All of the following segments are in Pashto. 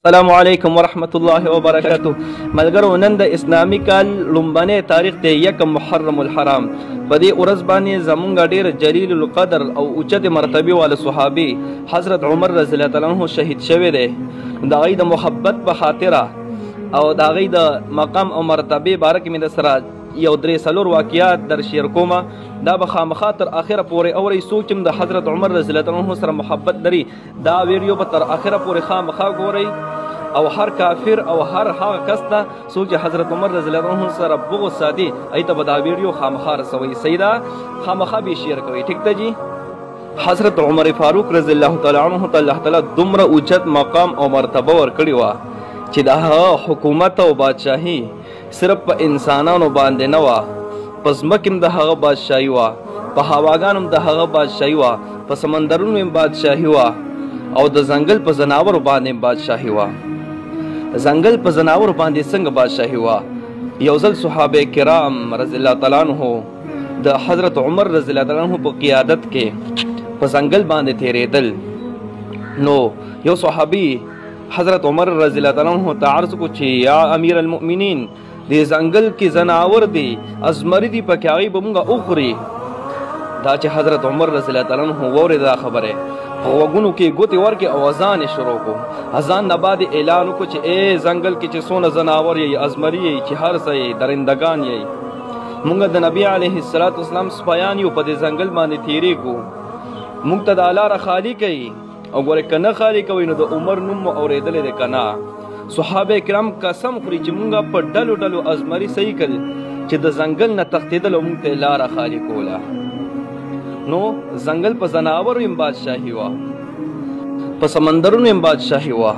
السلام علیکم ورحمۃ اللہ وبرکاتہ ملګرو نن د اسلامي کال لومبنی تاریخ دی 1 محرم الحرام په دې ورځ باندې زمونږ ډیر جلیل القدر او اوچت مرتبه وال صحابي حضرت عمر رضی الله تعالی عنہ شهید شوی دی د هغې د محبت په خاطره او د هغې د مقام او مرتبه باره کې مې د سره یو درې څلور واقعات در شیر کومه دا به خامخا تر اخره پورې اورئ څوک چې د حضرت عمر رضی الله عنه سره محبت لري دا ویډیو به تر اخره پورې خامخا ګورئ او هر کافر او هر هغه کس ته څوک چې حضرت عمر رضی الله عنه سره بغض ساتي هغې ته به دا ویډیو خامخا رسوئ صحیح ده خامخا به شیر کوئ ټیک ده جی حضرت عمر فاروق رضی الله تعالی عنه ته الله تعالی دومره اوچت مقام او مرتبه ورکړې وه چې د هغه حکومت او بادشاهي صرف په انسانانو باندې نه وه په ځمکې هم د هغه بادشاهي وه په هواګانو هم د هغه بادشاهي وه په سمندرونو هم بادشاهي وه او د ځنګل په ځناورو باندې هم بادشاهي وه ځنګل په ځناورو باندې څنګه بادشاهي وه یو ځل صحابه کرام رضی الله تعالی عنه د حضرت عمر رضی الله تعالی عنه په قیادت کې په ځنګل باندې تېرېدل نو یو صحابي حضرت عمر رضی الله تعالی عنہ ته عرض کو چې یا امیر المؤمنین دې ځنګل کې ځناور دي ازمري دي پکې هغې به مونږ وخوري دا چې حضرت عمر رضی الله تعالی عنہ واورېده دا خبره په غوږونو کې ګوتې ورکړې او اذان یې شروع کړو اذان نه بعد یې اعلان وکړو چې ای ځنګل کې چې څونه ځناور یې ازمري یې چې هر څه یې درندګان یې مونږ د نبي علیه الصلاة والسلام سپیان یو په دې ځنګل باندې تېرېږو مونږ ته دا لاره خالي کوي او ګورې که نه خالي کوئ نو د عمر نوم مو اورېدلی دی که نه صحابه کرام قسم خوري چې مونږ په ډلو ډلو ازمري صحیح کړل چې د ځنګل نه تښتېدل او مونږ ته یې لاره خالي کوله نو ځنګل په ځناورو هم بادشاهي وه په سمندرونو هم بادشاهي وه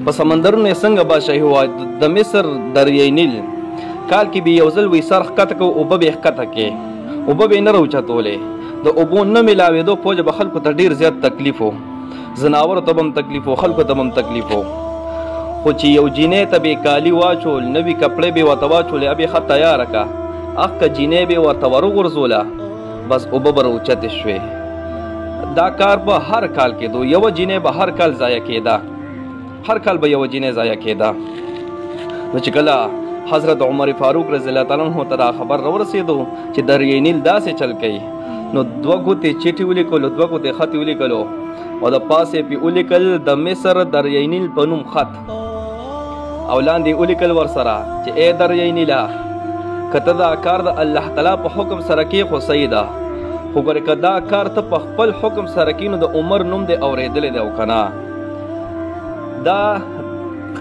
په سمندرونو یې څنګه بادشاهي وه د مصر دریای نیل کال کې به یو ځل وی سر ښکته کړو اوبه به یې ښکته کړې اوبه به یې نه راوچتولې د اوبو نه میلاوېدو په وجه به خلکو ته ډېر زیات تکلیف و زناورو ته به هم تکلیف و خلکو ته به هم تکلیف و خو چې یو جینۍ ته به کالي واچول نوي کپړې به یې ورته واچولې بیا ښه تیاره کړه اخکه جینۍ به یې ورته وروغورځوله بس اوبه به راوچتې شوې دا کار به هر کال کېدو یوه جینۍ به هر کال ضایع کېده هر کال به یوه جینۍ ضایع کېده نو چې کله حضرت عمر فاروق رضی الله تعالی عنه ته دا خبر راورسېدو چې دریای نیل داسې چل کوي نو دوه ګوتې چیټې ولیکلو دوه ګوتې خط ولیکلو او د پاسې پې ولیکل د مصر دریای نیل په نوم خط او لاندې ولیکل ورسره چې ای دریای نیله که ته دا کار د الله تعالی په حکم سره کې خو صحیح ده خو ګورې که دا کار ته په خپل حکم سره کې نو د عمر نوم دې اورېدلی دی او که نه دا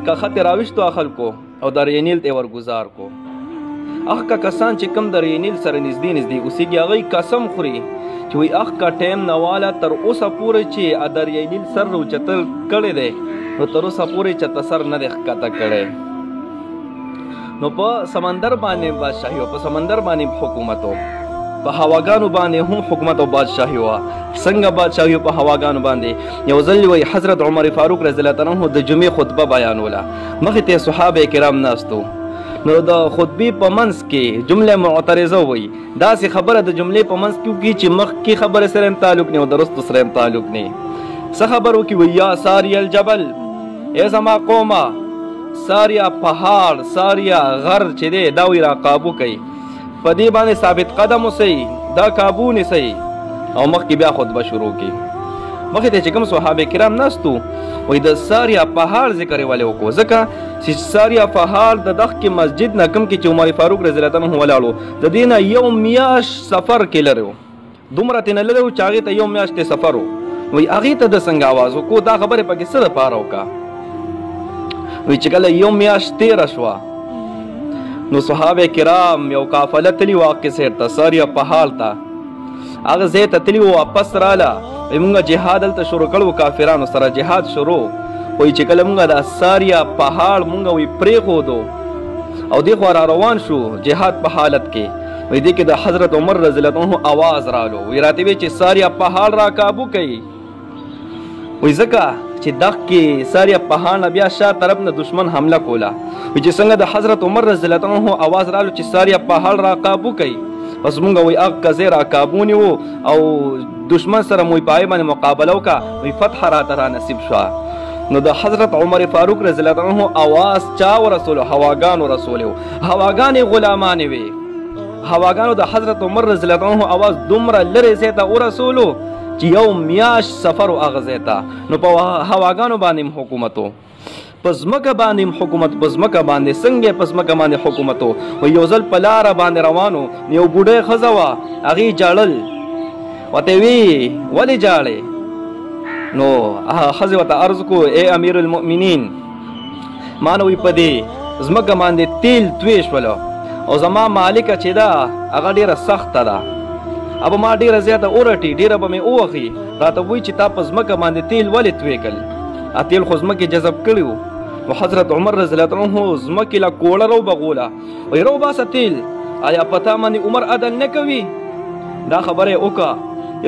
که خط یې راویشتو خلکو او دریای نیل ته یې ورګزار کو اخکه کسان چې کم دریای نیل سره نږدې نږدې اوسېږي هغوی قسم خوري چې وایي اخکه ټایم نه واله تر اوسه پورې چې دریای نیل سر راوچتل کړی دی نو تر اوسه پورې چېرته سر نه دی ښکته کړی نو په سمندر باندې بادشاهي وه په سمندر باندې حکومت و په هواګانو باندې هم حکومت او بادشاهي وه څنګه بادشاهي په هواګانو باندې یو ځل وایي حضرت عمر فاروق رضی الله تعالی عنه د جمعې خطبه بیانوله مخې ته صحابه کرام ناستو نو د خطبې په منځ کې جمله معترضه وایي داسې خبره د جملې په منځ کې وکړي چې مخکې خبرې سره هم تعلق نه او د وروستو سره هم تعلق نه څه خبر وکړي وایي یا ساری الجبل ای زما قومه ساریا پهاړ ساریا غر چې دی دا وایي را قابو کوي په دې باندې ثابت قدم اوسئ دا قابو نیسئ او مخکې بیا خطبه شروع کړي مخې ته چې کوم صحابه کرام ناستو وایي د ساریا پهاړ ذکر یې ولې وکړو ځکه چې ساریا پهاړ د دغه مسجد نه کوم کې چې عمر فاروق رضی الله عنه ولاړو د دې نه یو میاشت سفر کې لري و دومره ترې نه لري چې هغې ته یو میاشتې سفر و وایي هغې ته د څنګه آواز وکړو دا خبرې پکې څه دپاره وکړه وایي چې کله یو میاشت تېره شوه نو صحابه کرام یو قافله تلي وه هغې سیر ته ساریا پهاړ ته هغه ځای ته تلي وو واپس راله وایي مونږ جهاد هلته شروع کړو کافرانو سره جهاد شروع وایي چې کله مونږ د ساریا پهاړ مونږ وایي پرېښودو او دې خوا را روان شو جهاد په حالت کې وایي دې کې د حضرت عمر رضی الله عنه آواز رالو وایي راته وایي چې ساریا پهاړ را کابو کوي وایي ځکه چې دغه کې ساریا پهاړ نه بیا شا طرف نه دشمن حمله کوله وایي چې څنګه د حضرت عمر رضی الله عنه آواز رالو چې ساریا پهاړ را کابو کوي بس مونږ وایي هغه قضیې را کابو ونیو او دشمن سره مو په هغې باندې مقابله وکړه وایي فتح راته را نصیب شوه نو د حضرت عمر فاروق رضی الله عنه आवाज چا ورسول هواګانو رسول هواګان غلامان وي هواګانو د حضرت عمر رضی الله عنه आवाज دومره لري زه ته ورسولو چې یو میاش سفر اغزیتا نو په هواګانو باندې حکومتو پزمکه باندې حکومت پزمکه باندې څنګه پزمکه باندې حکومتو و یو ځل په لار باندې روانو یو بوډه خزوا اغي جړل وته وی ولی جاړې نو خزه وته عرض کو اے امیر المؤمنین مانوي پدې زمکه باندې تیل تویش ولا او زما مالک چې دا هغه ډیره سخت ده اب ما ډیره زیاته اورټي ډیره به مې اوخي راته وای چې تا پزمکه باندې تیل ولې تویکل ا تیل خو زمکه جذب کړیو و حضرت عمر رضی الله عنه زمکه لا کوړه رو بغولا وای رو باسه تیل آیا پتا باندې عمر عدل نه کوي دا خبره وکا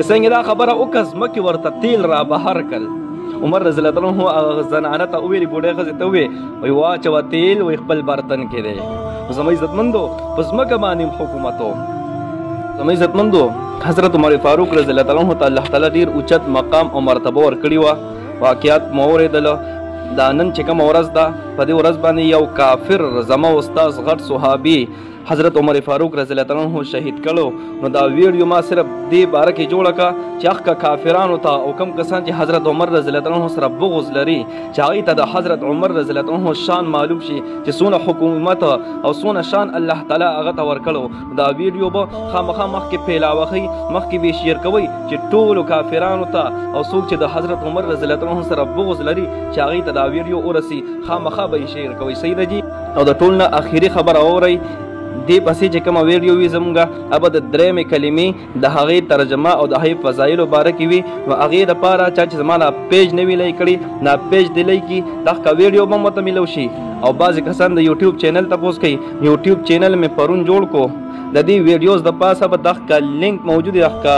څنګه دا خبره وکا زمکه ورته تیل را بهر کړ عمر رضی الله عنه زنانه ته ویلي بوډه غزه ته وی واچو تیل وی خپل برتن کې دی زما عزتمندو پزمکه باندې حکومتو زما عزتمندو حضرت عمر فاروق رضی الله عنه ته الله تعالی ډیر اوچت مقام او مرتبه ورکړي وا واقعیات موریدل دا نن چې کوم ورځ ده په دې ورځ باندې یو کافر زما استاد غټ صحابي حضرت عمر فاروق رضی الله عنه شهید کړو نو دا ویډیو ما صرف دې باره کې جوړه کا چې هغه کافرانو ته او کم کسان چې حضرت عمر رضی الله عنه سره بغض لري چې هغه ته د حضرت عمر رضی الله عنه شان معلوم شي چې څونه حکومت او څونه شان الله تعالی هغه ته ورکړو دا ویډیو به خامخا مخکې پیلاوخی مخکې به شیر کوي چې ټول کافرانو ته او څوک چې د حضرت عمر رضی الله عنه سره بغض لري چې هغه ته دا ویډیو ورسي خامخا به شیر کوي سید جی او د ټول نه اخیری خبر اوري دی پسې چې کومه ویډیو وي زمونږه اب د درېمې کلمې د هغې ترجمه او د هغې فضایلو باره کې وي نو هغې دپاره چا چې زما دا پیج نه وي لای کړي دا پیج دی لای کړي دغه ویډیو به هم ورته میلو شي او بعضې کسان د یوټیوب چینل تپوس کوي یوټیوب چینل مې پرون جوړ کو د دې ویډیوز د پاسه به دغه لینک موجود دغه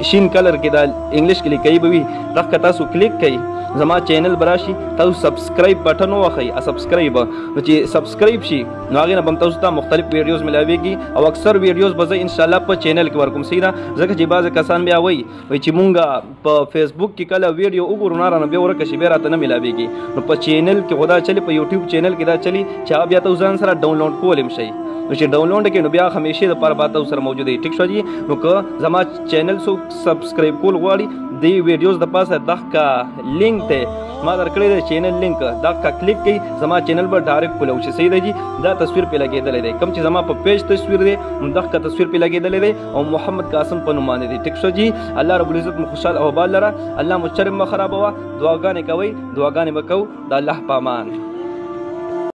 شین کلر کې دا انګلیش کې لیکي به وي دغه تاسو کلیک کوئ زما چینل براشي تاسو سبسکرایب بټن وخی سبسکرایب نو چې سبسکرایب شي نو هغه نه بم تاسو ته مختلف ویډیوز ملاويږي او اکثر ویډیوز به ان شاء الله په چینل کې ورکوم سیدا ځکه چې بعض کسان بیا وایي چې مونږه په فیسبوک کې کله ویډیو وګورو نه رانه بیا ورکه شي بیا راته نه ملاويږي نو په چینل کې خدا چلی په یوټیوب چینل کې دا چلی چې بیا تاسو ځان سره ډاونلوډ کولم شي نو چې ډاونلوډ کې نو بیا همیشه د پر باته سره موجود دی ټیک شو جی نو که زما چینل سو سبسکرایب کول غواړي دی ویډیوز د پاسه دغه لینک ته ما درکړی دی چینل لینک دغه کلیک کړئ زما چینل به ډایرکټ کولو شي صحیح دی جی دا تصویر په لګېدلې دی کوم چې زما په پیج تصویر دی دغه تصویر په لګېدلې دی او محمد قاسم په نوم باندې دی ټیک شو جی الله رب العزت مو خوشحال او بال لره الله مو شر مخرب وا دعاګانې کوي دعاګانې وکاو د الله پامان